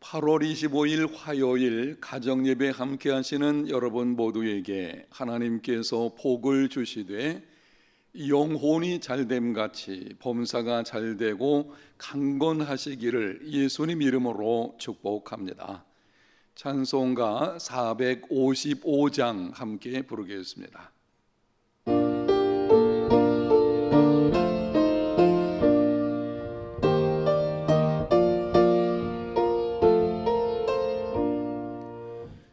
8월 25일 화요일 가정예배 함께 하시는 여러분 모두에게 하나님께서 복을 주시되 영혼이 잘됨같이 범사가 잘되고 강건하시기를 예수님 이름으로 축복합니다. 찬송가 455장 함께 부르겠습니다.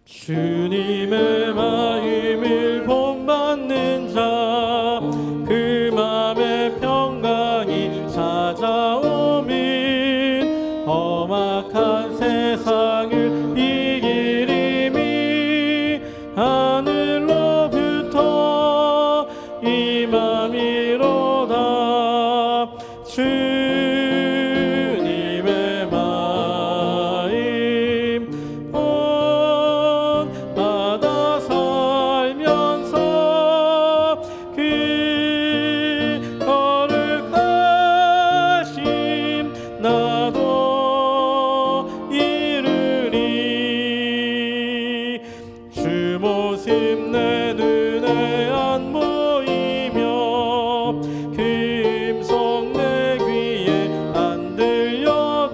주님의 마음을 본받는 자, 그 맘에 평강이 찾아오면 험악한 세상을 이기리니 하늘로부터 임함이로다. 주님의 마음 받아 살면서 그 거룩하심 나도 이루리. 주 모습 내 눈에 안 보이며 그 음성 내 귀에 안 들려도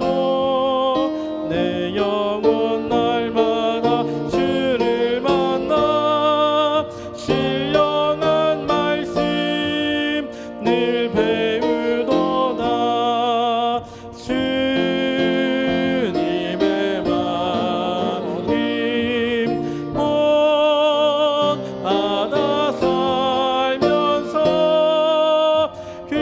내 영혼 날마다 주를 만나 신령한 말씀 늘 배우도다. 주님의 마음 본받아 살면서 그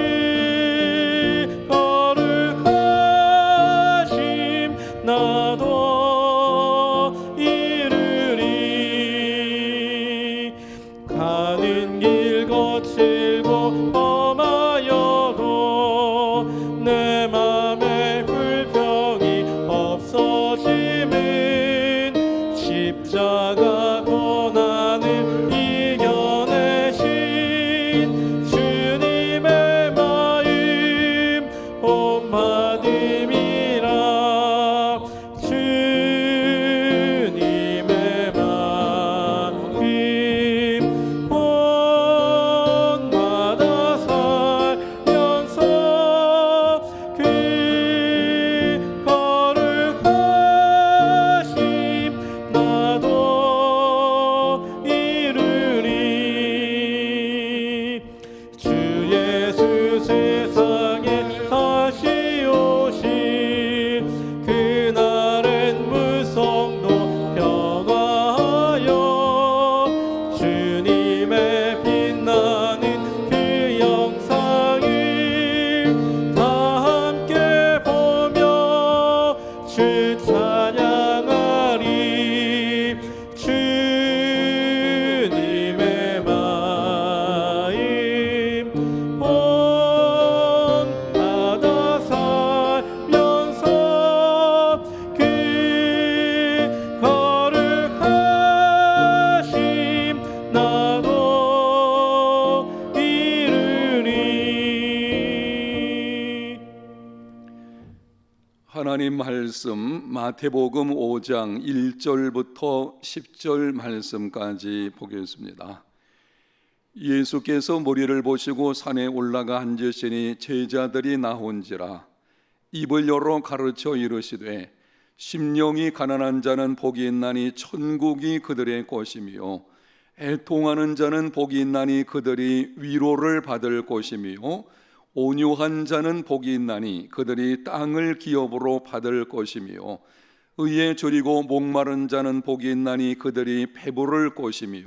거룩하심 나도 이루리. 가는 길 거칠고 험하여도 내 맘에 불평이 없어짐은 십자가 고난을 이겨내신 주님의 마음 본받음이라. 주님의 마음 본받아 살면서 그 거룩하심 나도 이루리. 주 예수 세상에 다시 오실 그날은 무성도 평화하여 주님의 빛나는 그 영상을 다 함께 보며 주 찬양하리. 주님의 마음 본받아 살면서 그 거룩하심 나도 이루리. 하나님 말씀 마태복음 5장 1절부터 10절 말씀까지 보겠습니다. 예수께서 무리를 보시고 산에 올라가 앉으시니 제자들이 나온지라. 입을 열어 가르쳐 이르시되 심령이 가난한 자는 복이 있나니 천국이 그들의 것이며 애통하는 자는 복이 있나니 그들이 위로를 받을 것이며 온유한 자는 복이 있나니 그들이 땅을 기업으로 받을 것이며 의에 줄이고 목마른 자는 복이 있나니 그들이 배부를 것이며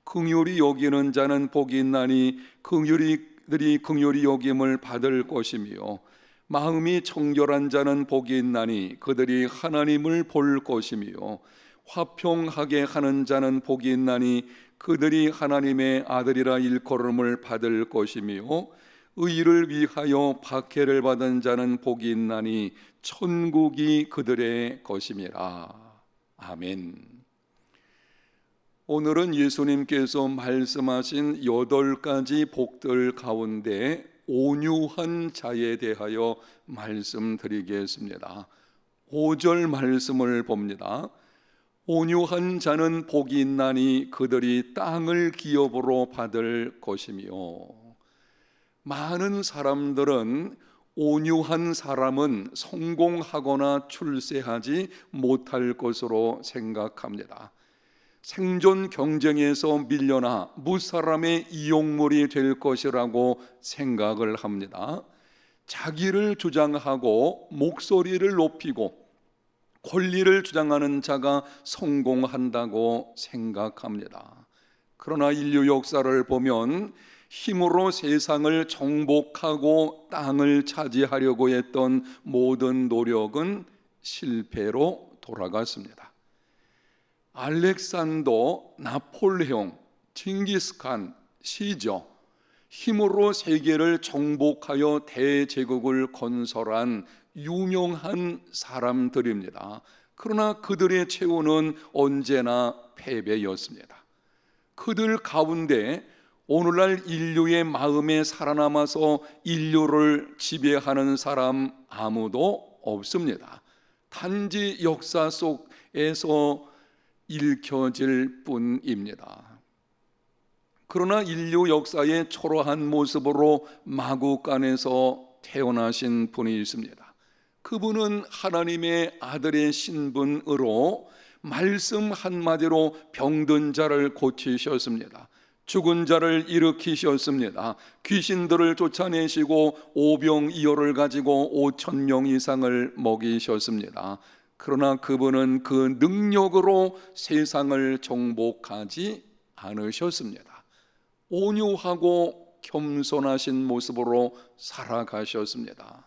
긍휼히 여기는 자는 복이 있나니 그들이 긍휼히 여김을 받을 것이며 마음이 청결한 자는 복이 있나니 그들이 하나님을 볼 것이며 화평하게 하는 자는 복이 있나니 그들이 하나님의 아들이라 일컬음을 받을 것이며 의를 위하여 박해를 받은 자는 복이 있나니 천국이 그들의 것임이라. 아멘. 오늘은 예수님께서 말씀하신 8가지 복들 가운데 온유한 자에 대하여 말씀드리겠습니다. 5절 말씀을 봅니다. 온유한 자는 복이 있나니 그들이 땅을 기업으로 받을 것이며. 많은 사람들은 온유한 사람은 성공하거나 출세하지 못할 것으로 생각합니다. 생존 경쟁에서 밀려나 무사람의 이용물이 될 것이라고 생각을 합니다. 자기를 주장하고 목소리를 높이고 권리를 주장하는 자가 성공한다고 생각합니다. 그러나 인류 역사를 보면 힘으로 세상을 정복하고 땅을 차지하려고 했던 모든 노력은 실패로 돌아갔습니다. 알렉산더, 나폴레옹, 징기스칸, 시저, 힘으로 세계를 정복하여 대제국을 건설한 유명한 사람들입니다. 그러나 그들의 최후는 언제나 패배였습니다. 그들 가운데 오늘날 인류의 마음에 살아남아서 인류를 지배하는 사람 아무도 없습니다. 단지 역사 속에서 읽혀질 뿐입니다. 그러나 인류 역사의 초라한 모습으로 마구간에서 태어나신 분이 있습니다. 그분은 하나님의 아들의 신분으로 말씀 한마디로 병든 자를 고치셨습니다. 죽은 자를 일으키셨습니다. 귀신들을 쫓아내시고 오병이어를 가지고 5,000명 이상을 먹이셨습니다. 그러나 그분은 그 능력으로 세상을 정복하지 않으셨습니다. 온유하고 겸손하신 모습으로 살아가셨습니다.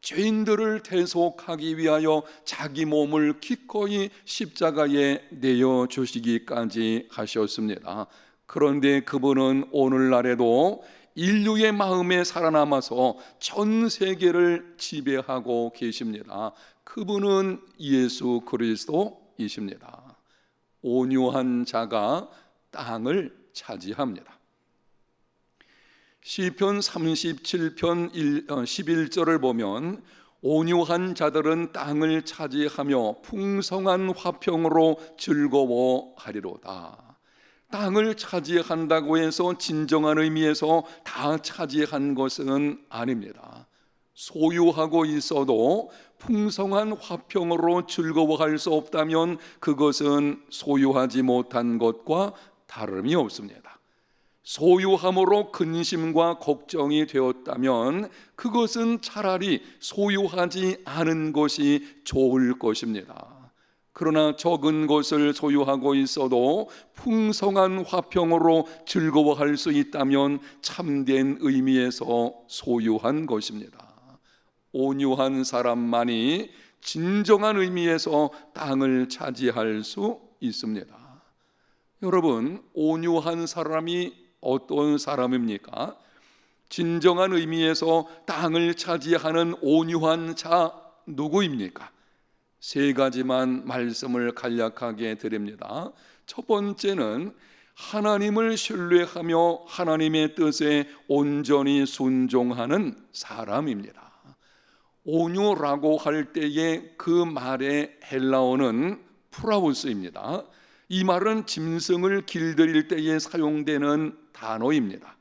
죄인들을 대속하기 위하여 자기 몸을 기꺼이 십자가에 내어주시기까지 하셨습니다. 그런데 그분은 오늘날에도 인류의 마음에 살아남아서 전 세계를 지배하고 계십니다. 그분은 예수 그리스도이십니다. 온유한 자가 땅을 차지합니다. 시편 37편 11절을 보면 온유한 자들은 땅을 차지하며 풍성한 화평으로 즐거워하리로다. 땅을 차지한다고 해서 진정한 의미에서 다 차지한 것은 아닙니다. 소유하고 있어도 풍성한 화평으로 즐거워할 수 없다면 그것은 소유하지 못한 것과 다름이 없습니다. 소유함으로 근심과 걱정이 되었다면 그것은 차라리 소유하지 않은 것이 좋을 것입니다. 그러나 적은 것을 소유하고 있어도 풍성한 화평으로 즐거워할 수 있다면 참된 의미에서 소유한 것입니다. 온유한 사람만이 진정한 의미에서 땅을 차지할 수 있습니다. 여러분, 온유한 사람이 어떤 사람입니까? 진정한 의미에서 땅을 차지하는 온유한 자 누구입니까? 세 가지만 말씀을 간략하게 드립니다. 첫 번째는 하나님을 신뢰하며 하나님의 뜻에 온전히 순종하는 사람입니다. 온유라고 할 때에 그 말의 헬라어는 프라우스입니다. 이 말은 짐승을 길들일 때에 사용되는 단어입니다.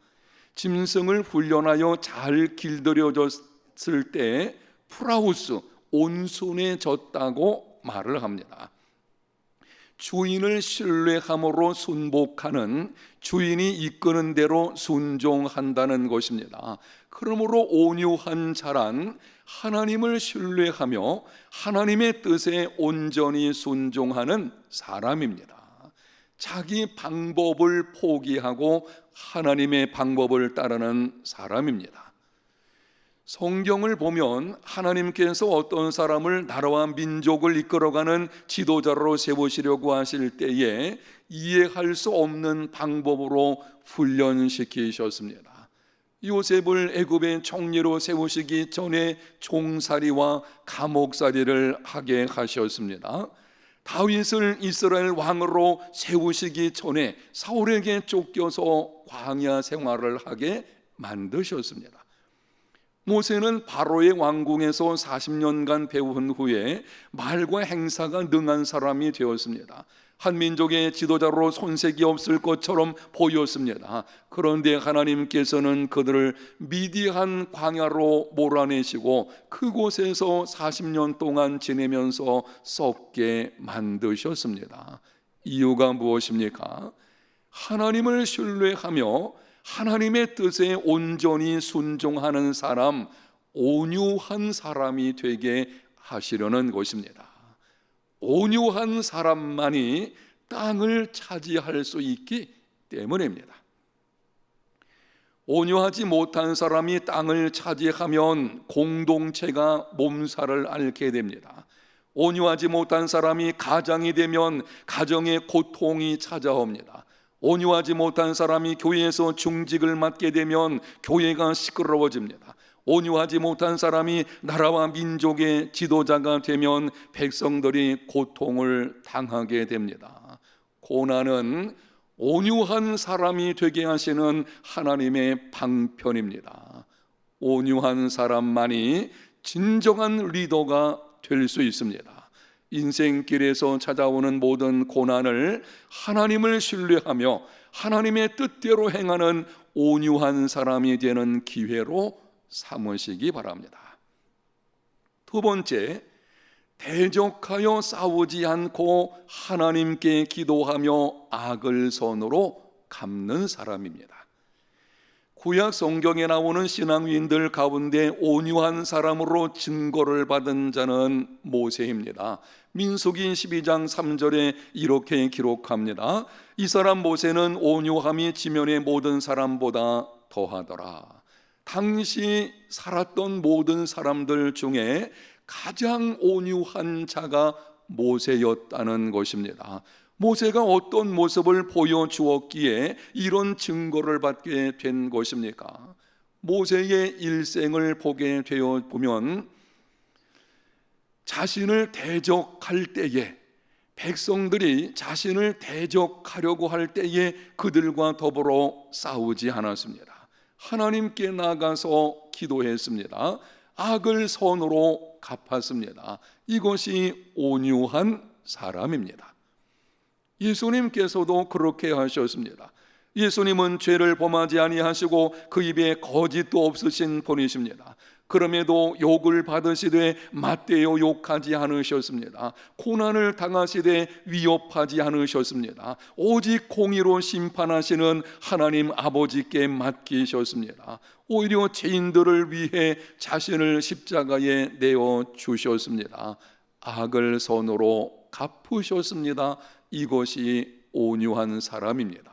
짐승을 훈련하여 잘 길들여졌을 때 프라우스, 온순해졌다고 말을 합니다. 주인을 신뢰함으로 순복하는, 주인이 이끄는 대로 순종한다는 것입니다. 그러므로 온유한 자란 하나님을 신뢰하며 하나님의 뜻에 온전히 순종하는 사람입니다. 자기 방법을 포기하고 하나님의 방법을 따르는 사람입니다. 성경을 보면 하나님께서 어떤 사람을 나라와 민족을 이끌어가는 지도자로 세우시려고 하실 때에 이해할 수 없는 방법으로 훈련시키셨습니다. 요셉을 애굽의 총리로 세우시기 전에 종살이와 감옥살이를 하게 하셨습니다. 다윗을 이스라엘 왕으로 세우시기 전에 사울에게 쫓겨서 광야 생활을 하게 만드셨습니다. 모세는 바로의 왕궁에서 40년간 배운 후에 말과 행사가 능한 사람이 되었습니다. 한 민족의 지도자로 손색이 없을 것처럼 보였습니다. 그런데 하나님께서는 그들을 미디안 광야로 몰아내시고 그곳에서 40년 동안 지내면서 썩게 만드셨습니다. 이유가 무엇입니까? 하나님을 신뢰하며 하나님의 뜻에 온전히 순종하는 사람, 온유한 사람이 되게 하시려는 것입니다. 온유한 사람만이 땅을 차지할 수 있기 때문입니다. 온유하지 못한 사람이 땅을 차지하면 공동체가 몸살을 앓게 됩니다. 온유하지 못한 사람이 가장이 되면 가정의 고통이 찾아옵니다. 온유하지 못한 사람이 교회에서 중직을 맡게 되면 교회가 시끄러워집니다. 온유하지 못한 사람이 나라와 민족의 지도자가 되면 백성들이 고통을 당하게 됩니다. 고난은 온유한 사람이 되게 하시는 하나님의 방편입니다. 온유한 사람만이 진정한 리더가 될 수 있습니다. 인생길에서 찾아오는 모든 고난을 하나님을 신뢰하며 하나님의 뜻대로 행하는 온유한 사람이 되는 기회로 삼으시기 바랍니다. 두 번째, 대적하여 싸우지 않고 하나님께 기도하며 악을 선으로 갚는 사람입니다. 구약 성경에 나오는 신앙인들 가운데 온유한 사람으로 증거를 받은 자는 모세입니다. 민수기 12장 3절에 이렇게 기록합니다. 이 사람 모세는 온유함이 지면의 모든 사람보다 더하더라. 당시 살았던 모든 사람들 중에 가장 온유한 자가 모세였다는 것입니다. 모세가 어떤 모습을 보여주었기에 이런 증거를 받게 된 것입니까? 모세의 일생을 보게 되어 보면 자신을 대적할 때에, 백성들이 자신을 대적하려고 할 때에 그들과 더불어 싸우지 않았습니다. 하나님께 나가서 기도했습니다. 악을 선으로 갚았습니다. 이것이 온유한 사람입니다. 예수님께서도 그렇게 하셨습니다. 예수님은 죄를 범하지 아니하시고 그 입에 거짓도 없으신 분이십니다. 그럼에도 욕을 받으시되 맞대어 욕하지 않으셨습니다. 고난을 당하시되 위협하지 않으셨습니다. 오직 공의로 심판하시는 하나님 아버지께 맡기셨습니다. 오히려 죄인들을 위해 자신을 십자가에 내어 주셨습니다. 악을 선으로 갚으셨습니다. 이것이 온유한 사람입니다.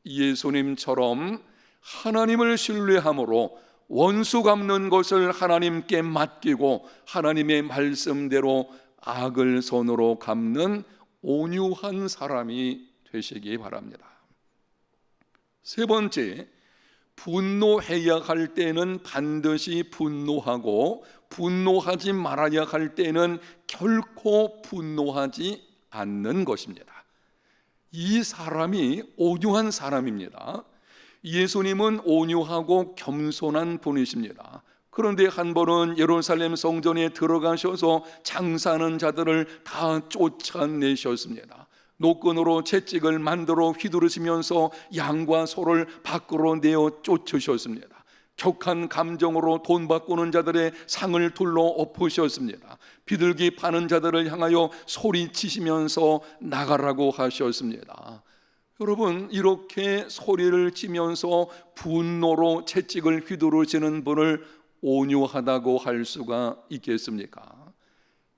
예수님처럼 하나님을 신뢰함으로 원수 갚는 것을 하나님께 맡기고 하나님의 말씀대로 악을 손으로 갚는 온유한 사람이 되시기 바랍니다. 세 번째, 분노해야 할 때는 반드시 분노하고 분노하지 말아야 할 때는 결코 분노하지 않는 것입니다. 이 사람이 온유한 사람입니다. 예수님은 온유하고 겸손한 분이십니다. 그런데 한 번은 예루살렘 성전에 들어가셔서 장사하는 자들을 다 쫓아내셨습니다. 노끈으로 채찍을 만들어 휘두르시면서 양과 소를 밖으로 내어 쫓으셨습니다. 격한 감정으로 돈 바꾸는 자들의 상을 둘러 엎으셨습니다. 비둘기 파는 자들을 향하여 소리치시면서 나가라고 하셨습니다. 여러분, 이렇게 소리를 치면서 분노로 채찍을 휘두르시는 분을 온유하다고 할 수가 있겠습니까?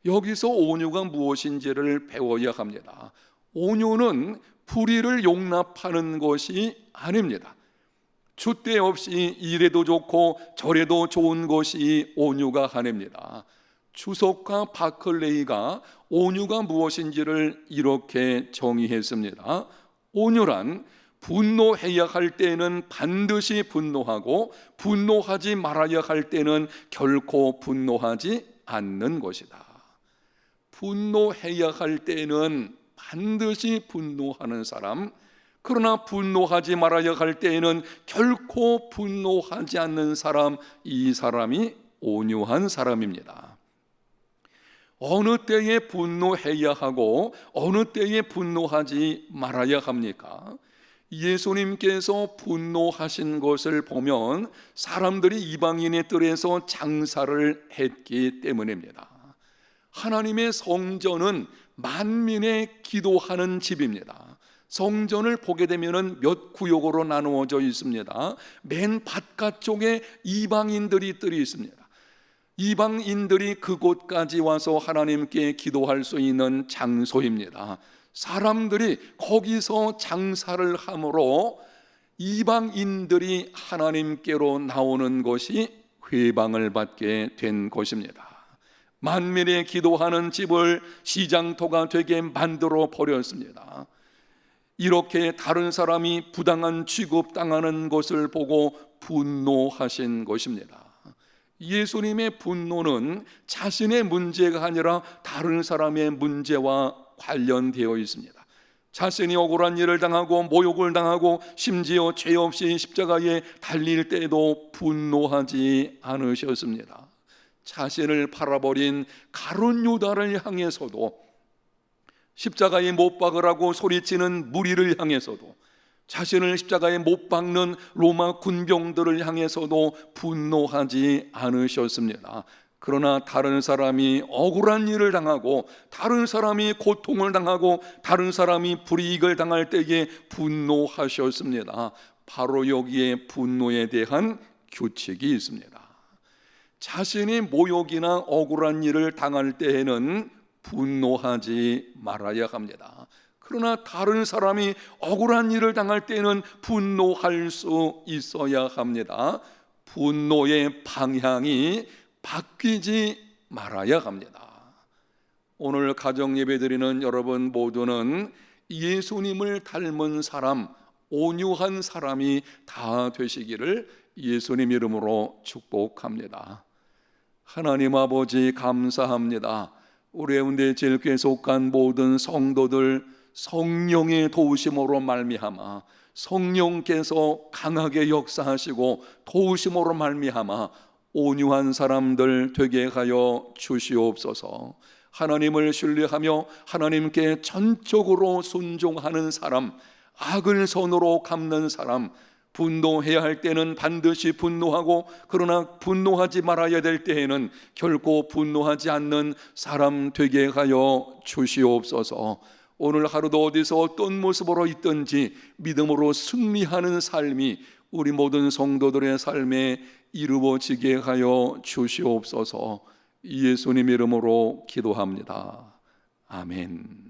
여기서 온유가 무엇인지를 배워야 합니다. 온유는 불의를 용납하는 것이 아닙니다. 줏대 없이 이래도 좋고 저래도 좋은 것이 온유가 아닙니다. 주석가 바클레이가 온유가 무엇인지를 이렇게 정의했습니다. 온유란 분노해야 할 때는 반드시 분노하고 분노하지 말아야 할 때는 결코 분노하지 않는 것이다. 분노해야 할 때는 반드시 분노하는 사람, 그러나 분노하지 말아야 할 때에는 결코 분노하지 않는 사람, 이 사람이 온유한 사람입니다. 어느 때에 분노해야 하고 어느 때에 분노하지 말아야 합니까? 예수님께서 분노하신 것을 보면 사람들이 이방인의 뜰에서 장사를 했기 때문입니다. 하나님의 성전은 만민의 기도하는 집입니다. 성전을 보게 되면 몇 구역으로 나누어져 있습니다. 맨 바깥쪽에 이방인들이 뜰이 있습니다. 이방인들이 그곳까지 와서 하나님께 기도할 수 있는 장소입니다. 사람들이 거기서 장사를 하므로 이방인들이 하나님께로 나오는 것이 회방을 받게 된 것입니다. 만민의 기도하는 집을 시장터가 되게 만들어 버렸습니다. 이렇게 다른 사람이 부당한 취급당하는 것을 보고 분노하신 것입니다. 예수님의 분노는 자신의 문제가 아니라 다른 사람의 문제와 관련되어 있습니다. 자신이 억울한 일을 당하고 모욕을 당하고 심지어 죄 없이 십자가에 달릴 때에도 분노하지 않으셨습니다. 자신을 팔아버린 가룟 유다를 향해서도, 십자가에 못 박으라고 소리치는 무리를 향해서도, 자신을 십자가에 못 박는 로마 군병들을 향해서도 분노하지 않으셨습니다. 그러나 다른 사람이 억울한 일을 당하고 다른 사람이 고통을 당하고 다른 사람이 불이익을 당할 때에 분노하셨습니다. 바로 여기에 분노에 대한 규칙이 있습니다. 자신이 모욕이나 억울한 일을 당할 때에는 분노하지 말아야 합니다. 그러나 다른 사람이 억울한 일을 당할 때는 분노할 수 있어야 합니다. 분노의 방향이 바뀌지 말아야 합니다. 오늘 가정 예배 드리는 여러분 모두는 예수님을 닮은 사람, 온유한 사람이 다 되시기를 예수님 이름으로 축복합니다. 하나님 아버지 감사합니다. 우리 해운대제일교회에 속한 모든 성도들 성령의 도우심으로 말미암아 성령께서 강하게 역사하시고 도우심으로 말미암아 온유한 사람들 되게 하여 주시옵소서. 하나님을 신뢰하며 하나님께 전적으로 순종하는 사람, 악을 손으로 갚는 사람, 분노해야 할 때는 반드시 분노하고 그러나 분노하지 말아야 될 때에는 결코 분노하지 않는 사람 되게 하여 주시옵소서. 오늘 하루도 어디서 어떤 모습으로 있든지 믿음으로 승리하는 삶이 우리 모든 성도들의 삶에 이루어지게 하여 주시옵소서. 예수님 이름으로 기도합니다. 아멘.